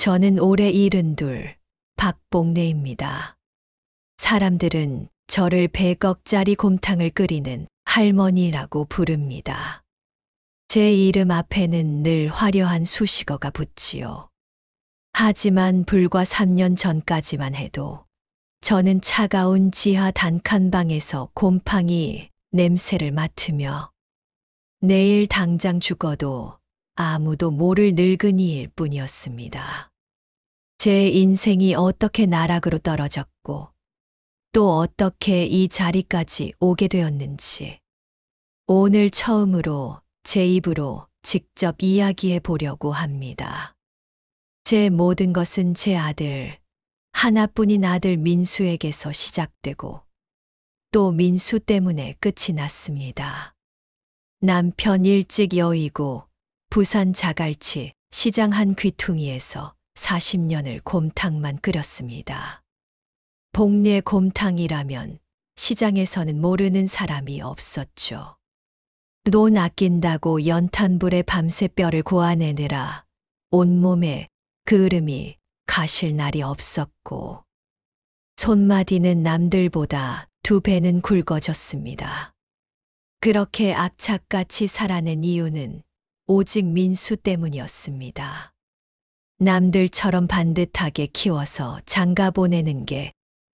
저는 올해 72, 박봉래입니다. 사람들은 저를 100억짜리 곰탕을 끓이는 할머니라고 부릅니다. 제 이름 앞에는 늘 화려한 수식어가 붙지요. 하지만 불과 3년 전까지만 해도 저는 차가운 지하 단칸방에서 곰팡이 냄새를 맡으며 내일 당장 죽어도 아무도 모를 늙은이일 뿐이었습니다. 제 인생이 어떻게 나락으로 떨어졌고 또 어떻게 이 자리까지 오게 되었는지 오늘 처음으로 제 입으로 직접 이야기해 보려고 합니다. 제 모든 것은 제 아들, 하나뿐인 아들 민수에게서 시작되고 또 민수 때문에 끝이 났습니다. 남편 일찍 여의고 부산 자갈치 시장 한 귀퉁이에서 40년을 곰탕만 끓였습니다. 봉래 곰탕이라면 시장에서는 모르는 사람이 없었죠. 돈 아낀다고 연탄불에 밤새 뼈를 고아내느라 온몸에 그을음이 가실 날이 없었고 손마디는 남들보다 2배는 굵어졌습니다. 그렇게 악착같이 살아낸 이유는 오직 민수 때문이었습니다. 남들처럼 반듯하게 키워서 장가 보내는 게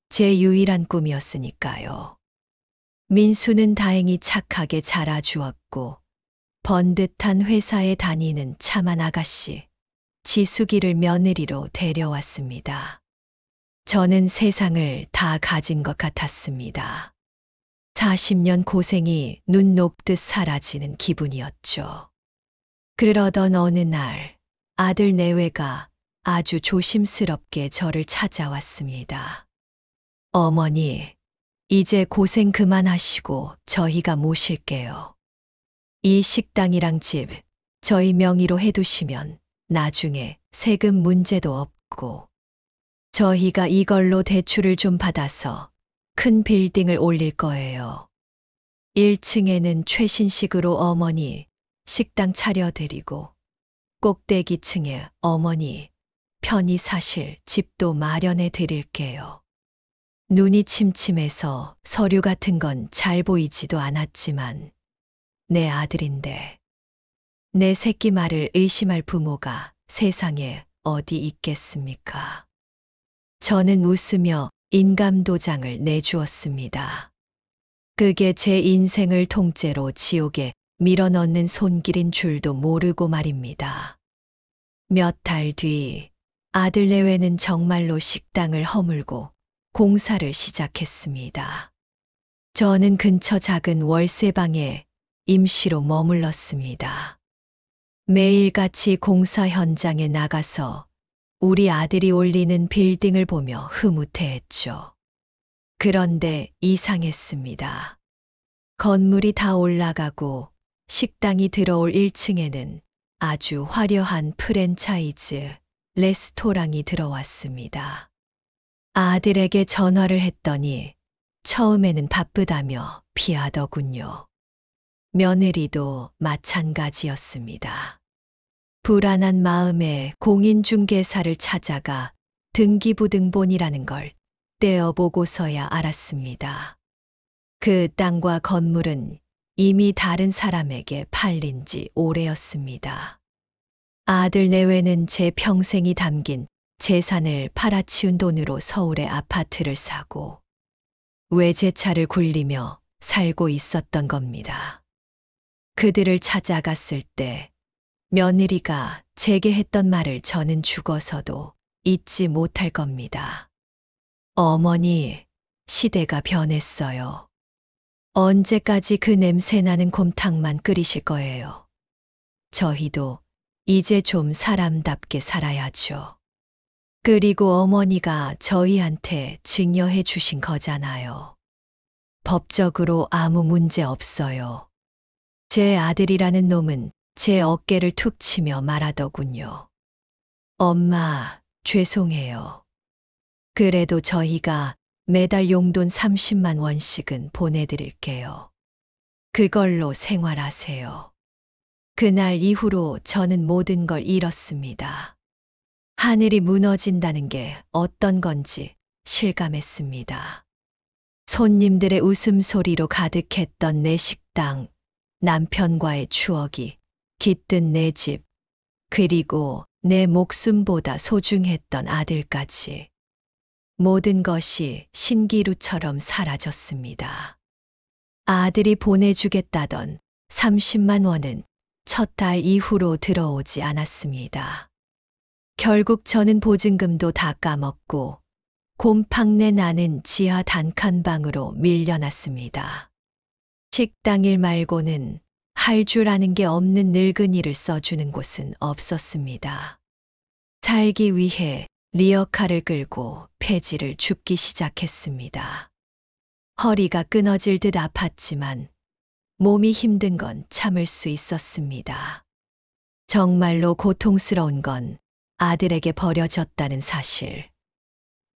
제 유일한 꿈이었으니까요. 민수는 다행히 착하게 자라주었고 번듯한 회사에 다니는 참한 아가씨, 지숙이를 며느리로 데려왔습니다. 저는 세상을 다 가진 것 같았습니다. 40년 고생이 눈 녹듯 사라지는 기분이었죠. 그러던 어느 날 아들 내외가 아주 조심스럽게 저를 찾아왔습니다. 어머니, 이제 고생 그만하시고 저희가 모실게요. 이 식당이랑 집 저희 명의로 해두시면 나중에 세금 문제도 없고 저희가 이걸로 대출을 좀 받아서 큰 빌딩을 올릴 거예요. 1층에는 최신식으로 어머니 식당 차려드리고 꼭대기층에 어머니 편히 사실 집도 마련해 드릴게요. 눈이 침침해서 서류 같은 건 잘 보이지도 않았지만 내 아들인데 내 새끼 말을 의심할 부모가 세상에 어디 있겠습니까? 저는 웃으며 인감도장을 내주었습니다. 그게 제 인생을 통째로 지옥에 밀어넣는 손길인 줄도 모르고 말입니다. 몇 달 뒤 아들 내외는 정말로 식당을 허물고 공사를 시작했습니다. 저는 근처 작은 월세방에 임시로 머물렀습니다. 매일같이 공사 현장에 나가서 우리 아들이 올리는 빌딩을 보며 흐뭇해했죠. 그런데 이상했습니다. 건물이 다 올라가고 식당이 들어올 1층에는 아주 화려한 프랜차이즈 레스토랑이 들어왔습니다. 아들에게 전화를 했더니 처음에는 바쁘다며 피하더군요. 며느리도 마찬가지였습니다. 불안한 마음에 공인중개사를 찾아가 등기부등본이라는 걸 떼어보고서야 알았습니다. 그 땅과 건물은 이미 다른 사람에게 팔린 지 오래였습니다. 아들 내외는 제 평생이 담긴 재산을 팔아치운 돈으로 서울에 아파트를 사고 외제차를 굴리며 살고 있었던 겁니다. 그들을 찾아갔을 때 며느리가 제게 했던 말을 저는 죽어서도 잊지 못할 겁니다. 어머니, 시대가 변했어요. 언제까지 그 냄새나는 곰탕만 끓이실 거예요? 저희도 이제 좀 사람답게 살아야죠. 그리고 어머니가 저희한테 증여해 주신 거잖아요. 법적으로 아무 문제 없어요. 제 아들이라는 놈은 제 어깨를 툭 치며 말하더군요. 엄마, 죄송해요. 그래도 저희가 매달 용돈 30만 원씩은 보내드릴게요. 그걸로 생활하세요. 그날 이후로 저는 모든 걸 잃었습니다. 하늘이 무너진다는 게 어떤 건지 실감했습니다. 손님들의 웃음소리로 가득했던 내 식당, 남편과의 추억이 깃든 내 집, 그리고 내 목숨보다 소중했던 아들까지. 모든 것이 신기루처럼 사라졌습니다. 아들이 보내주겠다던 30만 원은 첫 달 이후로 들어오지 않았습니다. 결국 저는 보증금도 다 까먹고 곰팡내 나는 지하 단칸방으로 밀려났습니다. 식당 일 말고는 할 줄 아는 게 없는 늙은이를 써주는 곳은 없었습니다. 살기 위해 리어카를 끌고 폐지를 줍기 시작했습니다. 허리가 끊어질 듯 아팠지만 몸이 힘든 건 참을 수 있었습니다. 정말로 고통스러운 건 아들에게 버려졌다는 사실.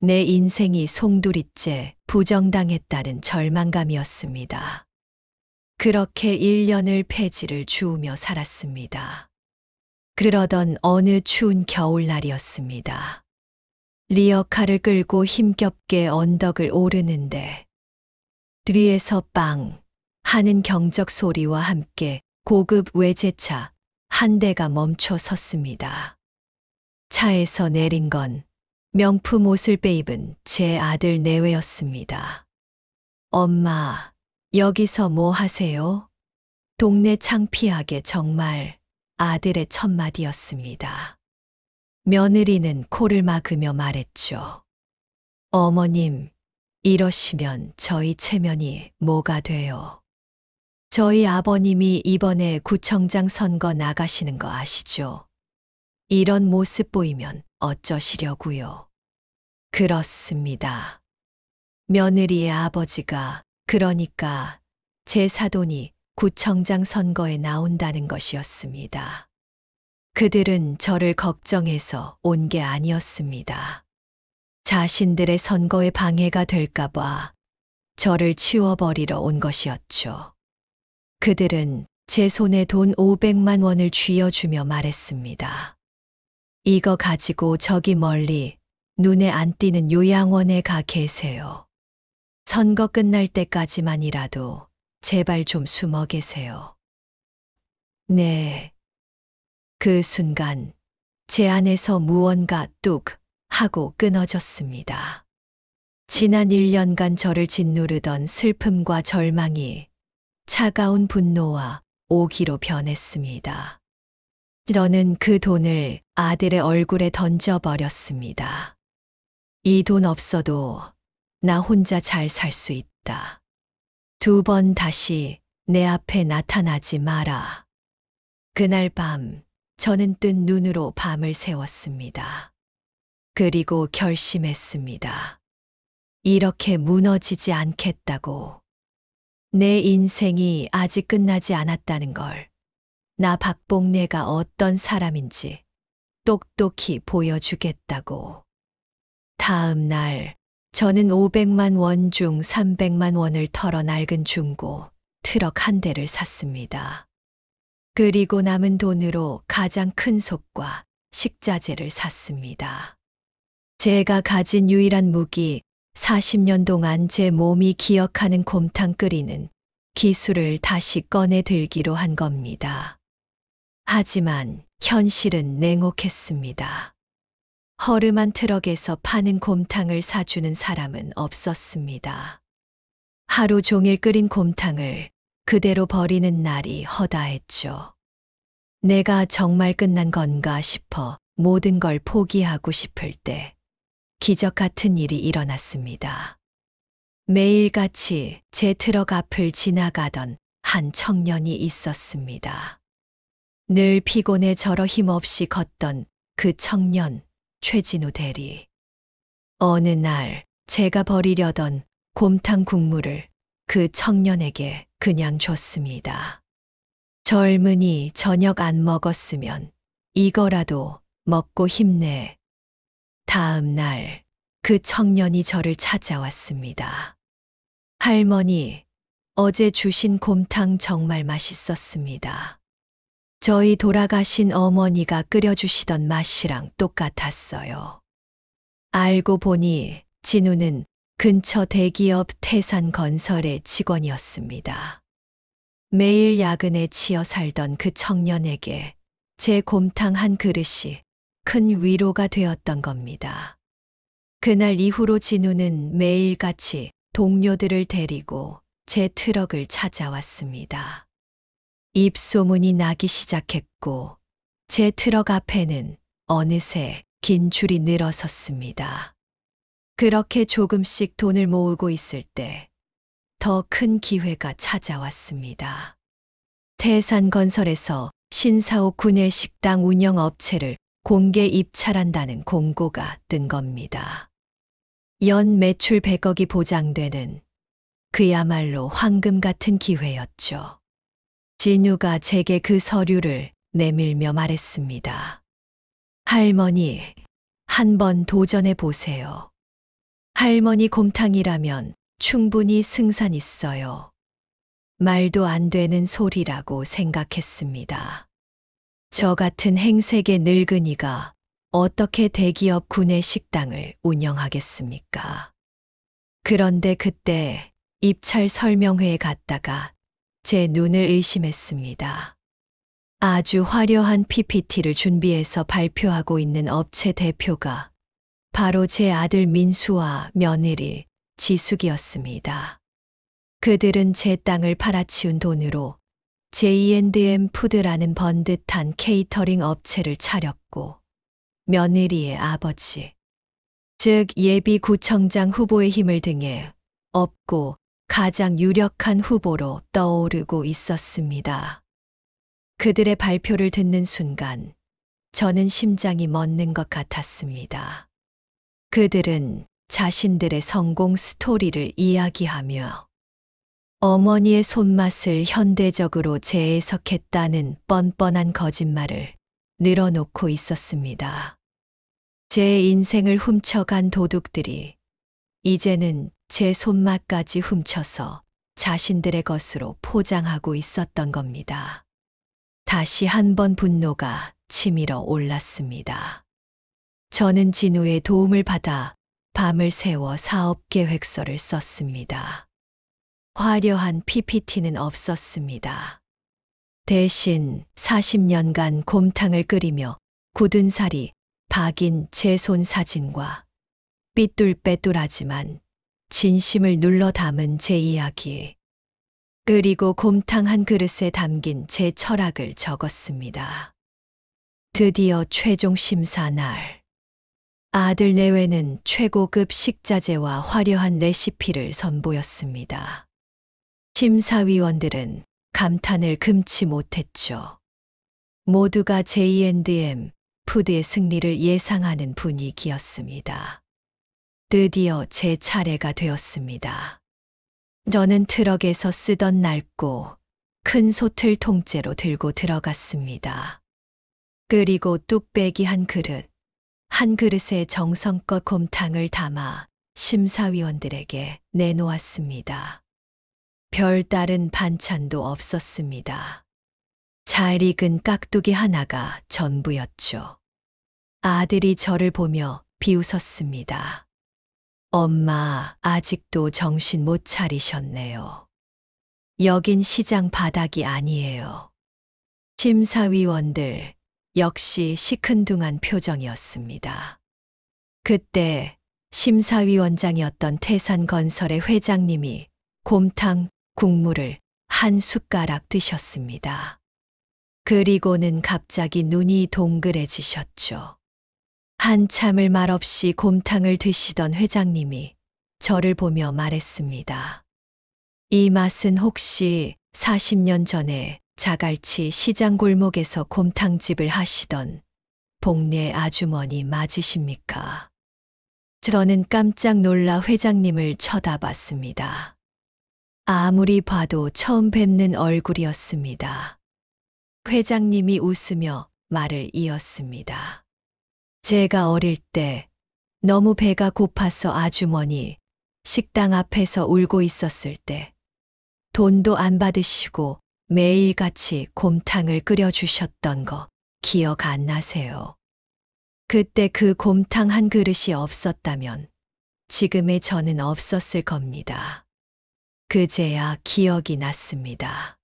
내 인생이 송두리째 부정당했다는 절망감이었습니다. 그렇게 1년을 폐지를 주우며 살았습니다. 그러던 어느 추운 겨울날이었습니다. 리어카를 끌고 힘겹게 언덕을 오르는데 뒤에서 빵 하는 경적 소리와 함께 고급 외제차 한 대가 멈춰 섰습니다. 차에서 내린 건 명품 옷을 빼입은 제 아들 내외였습니다. 엄마, 여기서 뭐 하세요? 동네 창피하게 정말 아들의 첫마디였습니다. 며느리는 코를 막으며 말했죠. 어머님, 이러시면 저희 체면이 뭐가 돼요? 저희 아버님이 이번에 구청장 선거 나가시는 거 아시죠? 이런 모습 보이면 어쩌시려고요? 그렇습니다. 며느리의 아버지가 그러니까 제 사돈이 구청장 선거에 나온다는 것이었습니다. 그들은 저를 걱정해서 온 게 아니었습니다. 자신들의 선거에 방해가 될까봐 저를 치워버리러 온 것이었죠. 그들은 제 손에 돈 500만 원을 쥐어주며 말했습니다. 이거 가지고 저기 멀리 눈에 안 띄는 요양원에 가 계세요. 선거 끝날 때까지만이라도 제발 좀 숨어 계세요. 네. 그 순간 제 안에서 무언가 뚝 하고 끊어졌습니다. 지난 1년간 저를 짓누르던 슬픔과 절망이 차가운 분노와 오기로 변했습니다. 저는 그 돈을 아들의 얼굴에 던져버렸습니다. 이 돈 없어도 나 혼자 잘 살 수 있다. 2번 다시 내 앞에 나타나지 마라. 그날 밤 저는 뜬 눈으로 밤을 새웠습니다. 그리고 결심했습니다. 이렇게 무너지지 않겠다고. 내 인생이 아직 끝나지 않았다는 걸, 나 박봉래가 어떤 사람인지 똑똑히 보여주겠다고. 다음 날 저는 500만 원 중 300만 원을 털어 낡은 중고 트럭 한 대를 샀습니다. 그리고 남은 돈으로 가장 큰 속과 식자재를 샀습니다. 제가 가진 유일한 무기, 40년 동안 제 몸이 기억하는 곰탕 끓이는 기술을 다시 꺼내 들기로 한 겁니다. 하지만 현실은 냉혹했습니다. 허름한 트럭에서 파는 곰탕을 사주는 사람은 없었습니다. 하루 종일 끓인 곰탕을 그대로 버리는 날이 허다했죠. 내가 정말 끝난 건가 싶어 모든 걸 포기하고 싶을 때 기적 같은 일이 일어났습니다. 매일같이 제 트럭 앞을 지나가던 한 청년이 있었습니다. 늘 피곤해 절어 힘없이 걷던 그 청년, 최진우 대리. 어느 날 제가 버리려던 곰탕 국물을 그 청년에게 그냥 줬습니다. 젊은이 저녁 안 먹었으면 이거라도 먹고 힘내. 다음 날 그 청년이 저를 찾아왔습니다. 할머니, 어제 주신 곰탕 정말 맛있었습니다. 저희 돌아가신 어머니가 끓여주시던 맛이랑 똑같았어요. 알고 보니 진우는 근처 대기업 태산건설의 직원이었습니다. 매일 야근에 치여 살던 그 청년에게 제 곰탕 한 그릇이 큰 위로가 되었던 겁니다. 그날 이후로 진우는 매일같이 동료들을 데리고 제 트럭을 찾아왔습니다. 입소문이 나기 시작했고 제 트럭 앞에는 어느새 긴 줄이 늘어섰습니다. 그렇게 조금씩 돈을 모으고 있을 때 더 큰 기회가 찾아왔습니다. 태산건설에서 신사옥 구내식당 운영업체를 공개 입찰한다는 공고가 뜬 겁니다. 연 매출 100억이 보장되는 그야말로 황금 같은 기회였죠. 진우가 제게 그 서류를 내밀며 말했습니다. 할머니, 한번 도전해 보세요. 할머니 곰탕이라면 충분히 승산 있어요. 말도 안 되는 소리라고 생각했습니다. 저 같은 행색의 늙은이가 어떻게 대기업 구내 식당을 운영하겠습니까? 그런데 그때 입찰 설명회에 갔다가 제 눈을 의심했습니다. 아주 화려한 PPT를 준비해서 발표하고 있는 업체 대표가 바로 제 아들 민수와 며느리 지숙이었습니다. 그들은 제 땅을 팔아치운 돈으로 J&M 푸드라는 번듯한 케이터링 업체를 차렸고 며느리의 아버지, 즉 예비구청장 후보의 힘을 등에 업고 가장 유력한 후보로 떠오르고 있었습니다. 그들의 발표를 듣는 순간 저는 심장이 멎는 것 같았습니다. 그들은 자신들의 성공 스토리를 이야기하며 어머니의 손맛을 현대적으로 재해석했다는 뻔뻔한 거짓말을 늘어놓고 있었습니다. 제 인생을 훔쳐간 도둑들이 이제는 제 손맛까지 훔쳐서 자신들의 것으로 포장하고 있었던 겁니다. 다시 한번 분노가 치밀어 올랐습니다. 저는 진우의 도움을 받아 밤을 새워 사업 계획서를 썼습니다. 화려한 PPT는 없었습니다. 대신 40년간 곰탕을 끓이며 굳은 살이 박인 제 손 사진과 삐뚤빼뚤하지만 진심을 눌러 담은 제 이야기, 그리고 곰탕 한 그릇에 담긴 제 철학을 적었습니다. 드디어 최종 심사 날. 아들 내외는 최고급 식자재와 화려한 레시피를 선보였습니다. 심사위원들은 감탄을 금치 못했죠. 모두가 J&M 푸드의 승리를 예상하는 분위기였습니다. 드디어 제 차례가 되었습니다. 저는 트럭에서 쓰던 낡고 큰 솥을 통째로 들고 들어갔습니다. 그리고 뚝배기 한 그릇에 정성껏 곰탕을 담아 심사위원들에게 내놓았습니다. 별다른 반찬도 없었습니다. 잘 익은 깍두기 하나가 전부였죠. 아들이 저를 보며 비웃었습니다. 엄마, 아직도 정신 못 차리셨네요. 여긴 시장 바닥이 아니에요. 심사위원들 역시 시큰둥한 표정이었습니다. 그때 심사위원장이었던 태산건설의 회장님이 곰탕 국물을 한 숟가락 드셨습니다. 그리고는 갑자기 눈이 동그래지셨죠. 한참을 말없이 곰탕을 드시던 회장님이 저를 보며 말했습니다. 이 맛은 혹시 40년 전에 자갈치 시장 골목에서 곰탕집을 하시던 복례 아주머니 맞으십니까? 저는 깜짝 놀라 회장님을 쳐다봤습니다. 아무리 봐도 처음 뵙는 얼굴이었습니다. 회장님이 웃으며 말을 이었습니다. 제가 어릴 때 너무 배가 고파서 아주머니 식당 앞에서 울고 있었을 때 돈도 안 받으시고 매일같이 곰탕을 끓여주셨던 거 기억 안 나세요? 그때 그 곰탕 한 그릇이 없었다면 지금의 저는 없었을 겁니다. 그제야 기억이 났습니다.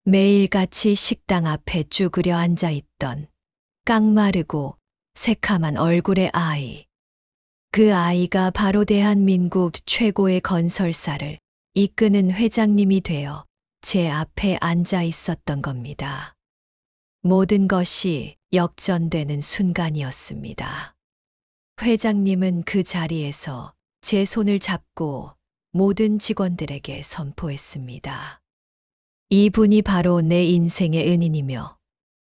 매일같이 식당 앞에 쭈그려 앉아 있던 깡마르고 새카만 얼굴의 아이. 그 아이가 바로 대한민국 최고의 건설사를 이끄는 회장님이 되어 제 앞에 앉아 있었던 겁니다. 모든 것이 역전되는 순간이었습니다. 회장님은 그 자리에서 제 손을 잡고 모든 직원들에게 선포했습니다. 이분이 바로 내 인생의 은인이며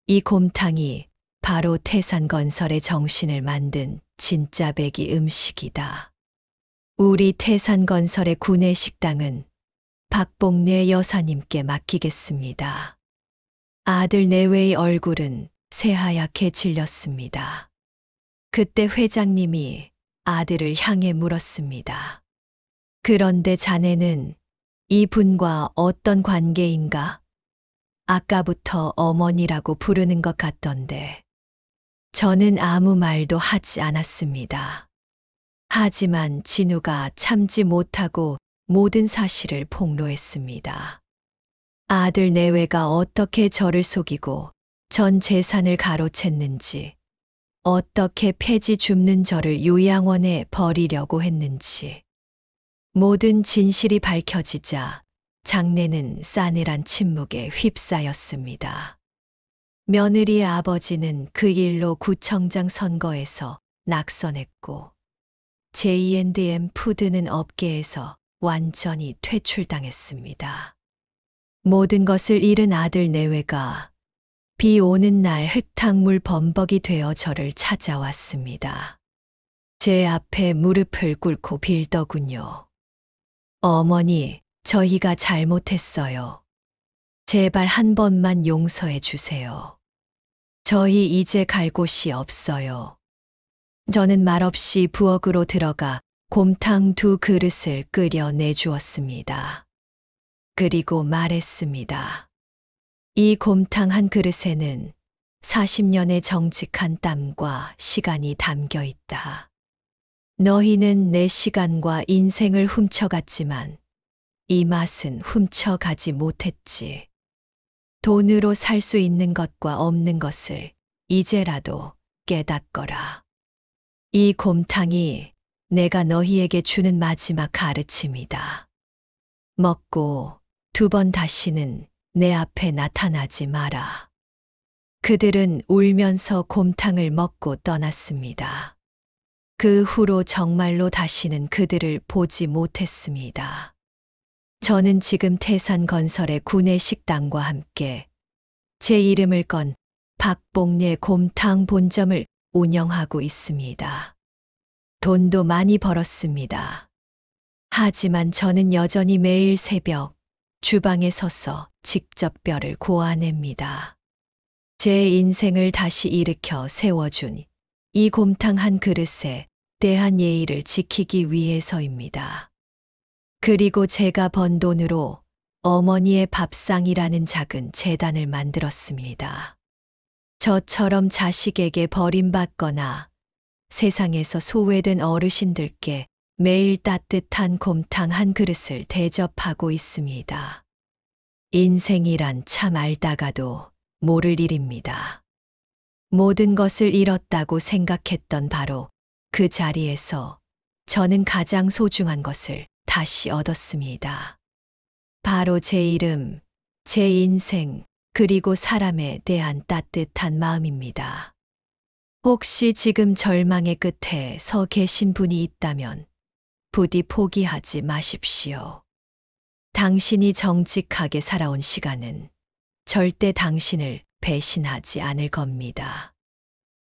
이 곰탕이 바로 태산건설의 정신을 만든 진짜 배기 음식이다. 우리 태산건설의 구내식당은 박복례 여사님께 맡기겠습니다. 아들 내외의 얼굴은 새하얗게 질렸습니다. 그때 회장님이 아들을 향해 물었습니다. 그런데 자네는 이분과 어떤 관계인가? 아까부터 어머니라고 부르는 것 같던데. 저는 아무 말도 하지 않았습니다. 하지만 진우가 참지 못하고 모든 사실을 폭로했습니다. 아들 내외가 어떻게 저를 속이고 전 재산을 가로챘는지, 어떻게 폐지 줍는 저를 요양원에 버리려고 했는지. 모든 진실이 밝혀지자 장내는 싸늘한 침묵에 휩싸였습니다. 며느리의 아버지는 그 일로 구청장 선거에서 낙선했고 J&M 푸드는 업계에서 완전히 퇴출당했습니다. 모든 것을 잃은 아들 내외가 비 오는 날 흙탕물 범벅이 되어 저를 찾아왔습니다. 제 앞에 무릎을 꿇고 빌더군요. 어머니, 저희가 잘못했어요. 제발 한 번만 용서해 주세요. 저희 이제 갈 곳이 없어요. 저는 말없이 부엌으로 들어가 곰탕 2그릇을 끓여 내주었습니다. 그리고 말했습니다. 이 곰탕 한 그릇에는 40년의 정직한 땀과 시간이 담겨 있다. 너희는 내 시간과 인생을 훔쳐갔지만 이 맛은 훔쳐가지 못했지. 돈으로 살 수 있는 것과 없는 것을 이제라도 깨닫거라. 이 곰탕이 내가 너희에게 주는 마지막 가르침이다. 먹고 2번 다시는 내 앞에 나타나지 마라. 그들은 울면서 곰탕을 먹고 떠났습니다. 그 후로 정말로 다시는 그들을 보지 못했습니다. 저는 지금 태산건설의 구내식당과 함께 제 이름을 건 박복례 곰탕 본점을 운영하고 있습니다. 돈도 많이 벌었습니다. 하지만 저는 여전히 매일 새벽 주방에 서서 직접 뼈를 고아냅니다. 제 인생을 다시 일으켜 세워준 이 곰탕 한 그릇에 대한 예의를 지키기 위해서입니다. 그리고 제가 번 돈으로 어머니의 밥상이라는 작은 재단을 만들었습니다. 저처럼 자식에게 버림받거나 세상에서 소외된 어르신들께 매일 따뜻한 곰탕 한 그릇을 대접하고 있습니다. 인생이란 참 알다가도 모를 일입니다. 모든 것을 잃었다고 생각했던 바로 그 자리에서 저는 가장 소중한 것을 다시 얻었습니다. 바로 제 이름, 제 인생, 그리고 사람에 대한 따뜻한 마음입니다. 혹시 지금 절망의 끝에 서 계신 분이 있다면 부디 포기하지 마십시오. 당신이 정직하게 살아온 시간은 절대 당신을 배신하지 않을 겁니다.